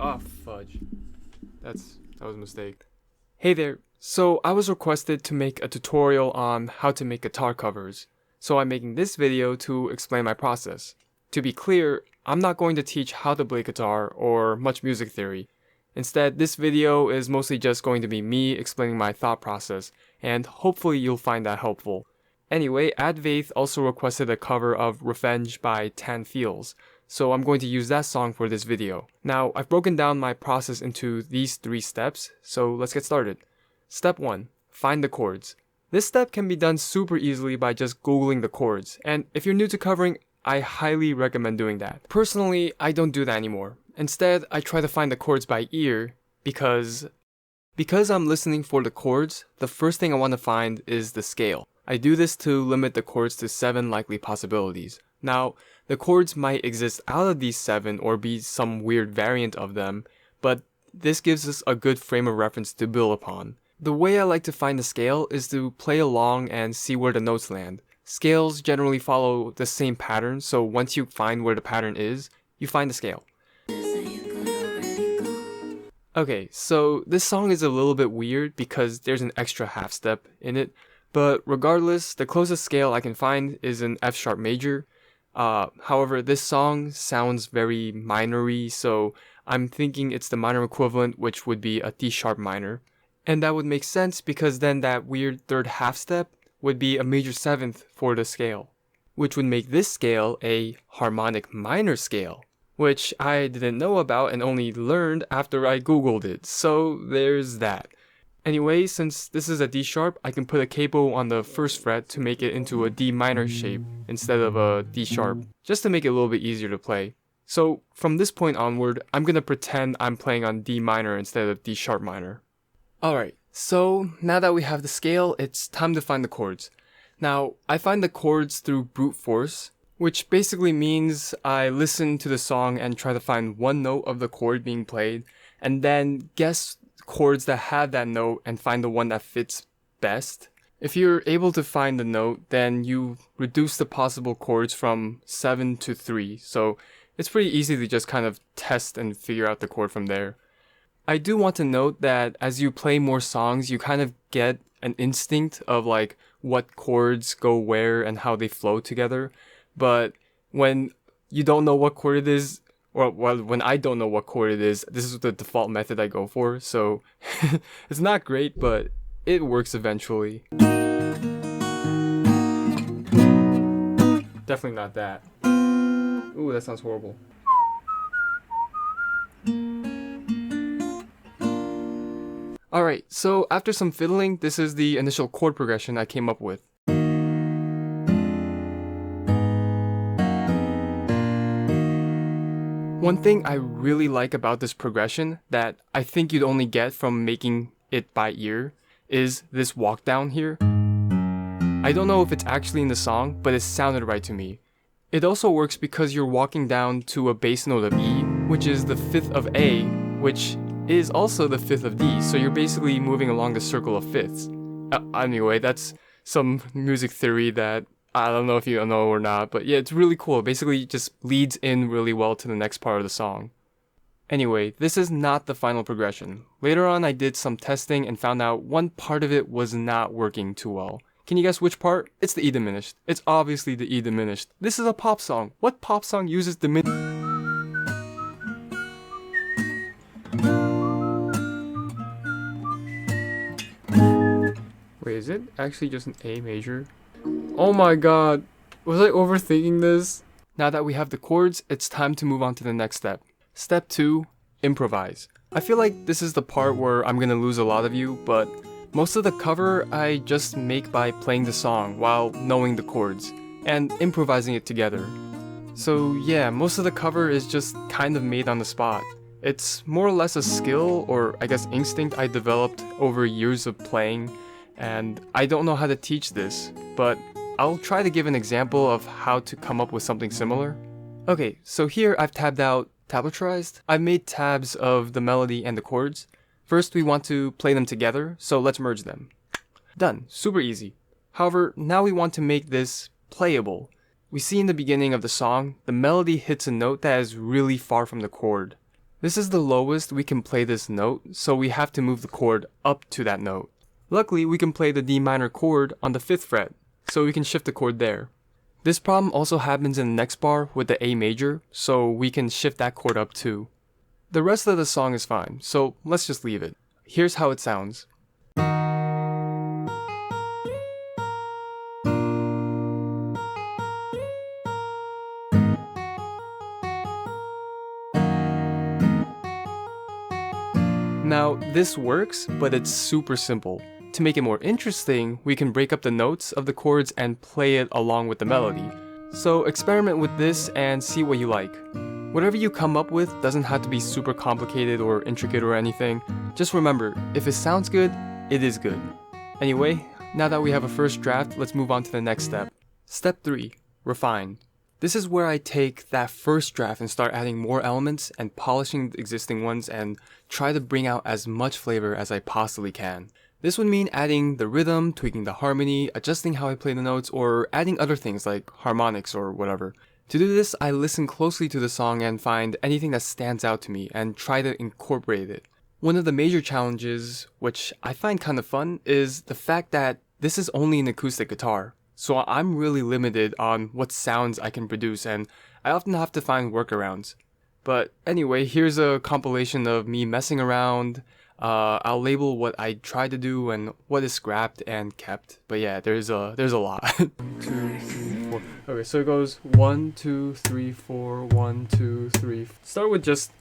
Oh, fudge. That was a mistake. Hey there. So I was requested to make a tutorial on how to make guitar covers. So I'm making this video to explain my process. To be clear, I'm not going to teach how to play guitar or much music theory. Instead, this video is mostly just going to be me explaining my thought process, and hopefully you'll find that helpful. Anyway, Advaith also requested a cover of Revenge by Tan Fields, so I'm going to use that song for this video. Now, I've broken down my process into these 3 steps, so let's get started. Step 1. Find the chords. This step can be done super easily by just googling the chords, and if you're new to covering, I highly recommend doing that. Personally, I don't do that anymore. Instead, I try to find the chords by ear because I'm listening for the chords, the first thing I want to find is the scale. I do this to limit the chords to 7 likely possibilities. Now, the chords might exist out of these 7 or be some weird variant of them, but this gives us a good frame of reference to build upon. The way I like to find the scale is to play along and see where the notes land. Scales generally follow the same pattern, so once you find where the pattern is, you find the scale. Okay, so this song is a little bit weird because there's an extra half step in it, but regardless, the closest scale I can find is an F sharp major. However, this song sounds very minor-y, so I'm thinking it's the minor equivalent, which would be a D sharp minor. And that would make sense because then that weird third half step would be a major 7th for the scale, which would make this scale a harmonic minor scale, which I didn't know about and only learned after I googled it, so there's that. Anyway, since this is a D sharp, I can put a capo on the 1st fret to make it into a D minor shape instead of a D sharp, just to make it a little bit easier to play. So from this point onward, I'm gonna pretend I'm playing on D minor instead of D sharp minor. Alright, so now that we have the scale, it's time to find the chords. Now, I find the chords through brute force, which basically means I listen to the song and try to find one note of the chord being played, and then guess chords that have that note and find the one that fits best. If you're able to find the note, then you reduce the possible chords from 7 to 3, so it's pretty easy to just kind of test and figure out the chord from there. I do want to note that as you play more songs, you kind of get an instinct of like what chords go where and how they flow together. But when you don't know what chord it is, or when I don't know what chord it is, this is the default method I go for. So it's not great, but it works eventually. Definitely not that. Ooh, that sounds horrible. Alright, so after some fiddling, this is the initial chord progression I came up with. One thing I really like about this progression that I think you'd only get from making it by ear is this walk down here. I don't know if it's actually in the song, but it sounded right to me. It also works because you're walking down to a bass note of E, which is the 5th of A, which is also the 5th of D, so you're basically moving along the circle of 5ths. Anyway, that's some music theory that I don't know if you know or not, but yeah, it's really cool. It basically just leads in really well to the next part of the song. Anyway, this is not the final progression. Later on I did some testing and found out one part of it was not working too well. Can you guess which part? It's the E diminished. It's obviously the E diminished. This is a pop song. What pop song uses diminished? Wait, is it actually just an A major? Oh my god, was I overthinking this? Now that we have the chords, it's time to move on to the next step. Step 2, improvise. I feel like this is the part where I'm gonna lose a lot of you, but most of the cover I just make by playing the song while knowing the chords, and improvising it together. So yeah, most of the cover is just kind of made on the spot. It's more or less a skill, or I guess instinct I developed over years of playing, and I don't know how to teach this, but I'll try to give an example of how to come up with something similar. Okay, so here I've tabbed out tablatrized. I've made tabs of the melody and the chords. First we want to play them together, so let's merge them. Done, super easy. However, now we want to make this playable. We see in the beginning of the song, the melody hits a note that is really far from the chord. This is the lowest we can play this note, so we have to move the chord up to that note. Luckily, we can play the D minor chord on the 5th fret, so we can shift the chord there. This problem also happens in the next bar with the A major, so we can shift that chord up too. The rest of the song is fine, so let's just leave it. Here's how it sounds. Now, this works, but it's super simple. To make it more interesting, we can break up the notes of the chords and play it along with the melody. So experiment with this and see what you like. Whatever you come up with doesn't have to be super complicated or intricate or anything. Just remember, if it sounds good, it is good. Anyway, now that we have a first draft, let's move on to the next step. Step 3. Refine. This is where I take that first draft and start adding more elements and polishing the existing ones and try to bring out as much flavor as I possibly can. This would mean adding the rhythm, tweaking the harmony, adjusting how I play the notes, or adding other things like harmonics or whatever. To do this, I listen closely to the song and find anything that stands out to me and try to incorporate it. One of the major challenges, which I find kind of fun, is the fact that this is only an acoustic guitar. So I'm really limited on what sounds I can produce, and I often have to find workarounds. But anyway, here's a compilation of me messing around. I'll label what I tried to do and what is scrapped and kept. But yeah, there's a lot. 1, 2, 3, 4. Okay, so it goes 1, 2, 3, 4, 1, 2, 3. Start with just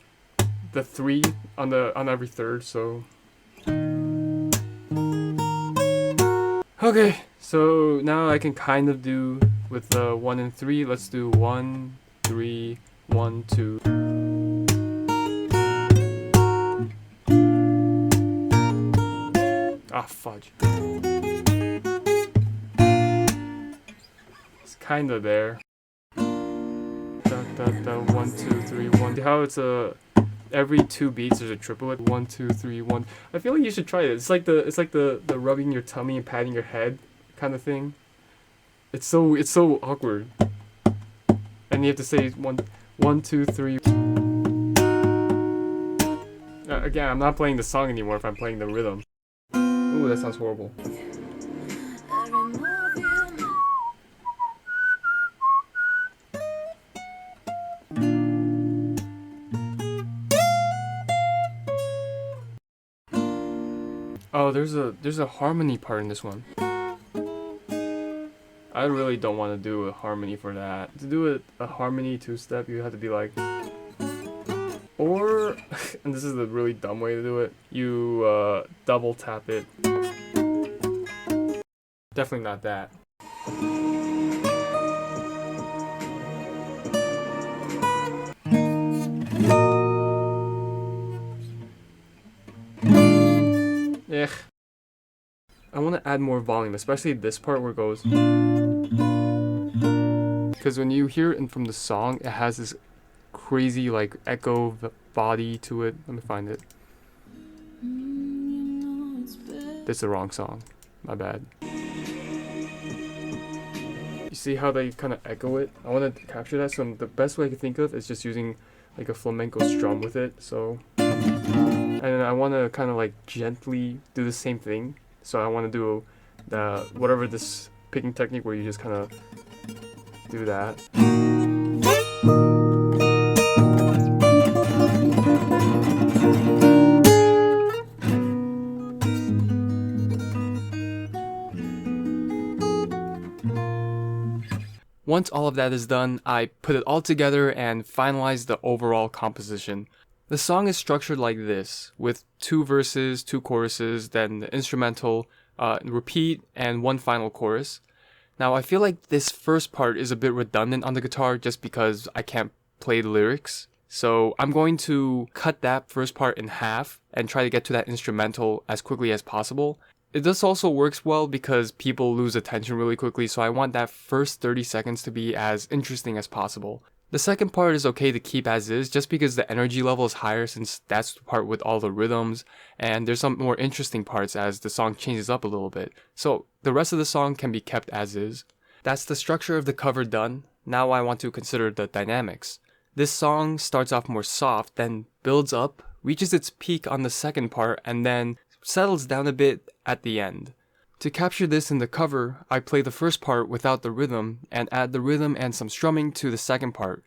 the 3 on every third. So okay. So now I can kind of do with the 1 and 3. Let's do 1, 3, 1, 2. Ah, fudge. It's kind of there. Da, da, da, 1, 2, 3, 1. See how it's every 2 beats there's a triplet. 1, 2, 3, 1. I feel like you should try it. It's like the rubbing your tummy and patting your head kind of thing. It's so awkward. And you have to say 1, 2, 3. Again, I'm not playing the song anymore if I'm playing the rhythm. Ooh, that sounds horrible. Oh, there's a harmony part in this one. I really don't want to do a harmony for that. To do a harmony 2-step, you have to be like, or, and this is the really dumb way to do it, you double tap it. Definitely not that. Ugh. I want to add more volume, especially this part where it goes. Because when you hear it from the song, it has this crazy like echo body to it. Let me find it. This is the wrong song. My bad. You see how they kind of echo it? I want to capture that. So the best way I can think of is just using like a flamenco strum with it. So, and then I want to kind of like gently do the same thing. So I want to do the whatever this picking technique where you just kind of do that. Once all of that is done, I put it all together and finalize the overall composition. The song is structured like this, with 2 verses, 2 choruses, then the instrumental, repeat, and 1 final chorus. Now I feel like this first part is a bit redundant on the guitar just because I can't play the lyrics. So I'm going to cut that first part in half and try to get to that instrumental as quickly as possible. This also works well because people lose attention really quickly, so I want that first 30 seconds to be as interesting as possible. The second part is okay to keep as is just because the energy level is higher since that's the part with all the rhythms, and there's some more interesting parts as the song changes up a little bit. So the rest of the song can be kept as is. That's the structure of the cover done. Now I want to consider the dynamics. This song starts off more soft, then builds up, reaches its peak on the second part, and then settles down a bit at the end. To capture this in the cover, I play the first part without the rhythm and add the rhythm and some strumming to the second part.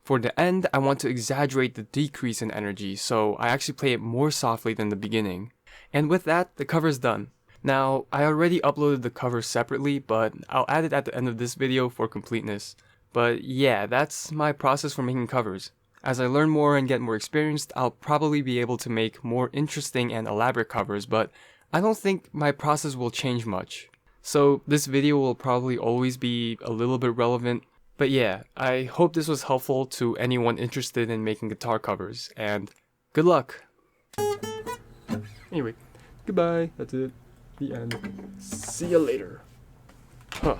For the end, I want to exaggerate the decrease in energy, so I actually play it more softly than the beginning. And with that, the cover is done. Now, I already uploaded the cover separately, but I'll add it at the end of this video for completeness. But yeah, that's my process for making covers. As I learn more and get more experienced, I'll probably be able to make more interesting and elaborate covers, but I don't think my process will change much. So this video will probably always be a little bit relevant. But yeah, I hope this was helpful to anyone interested in making guitar covers, and good luck! Anyway, goodbye, that's it, the end. See you later. Huh.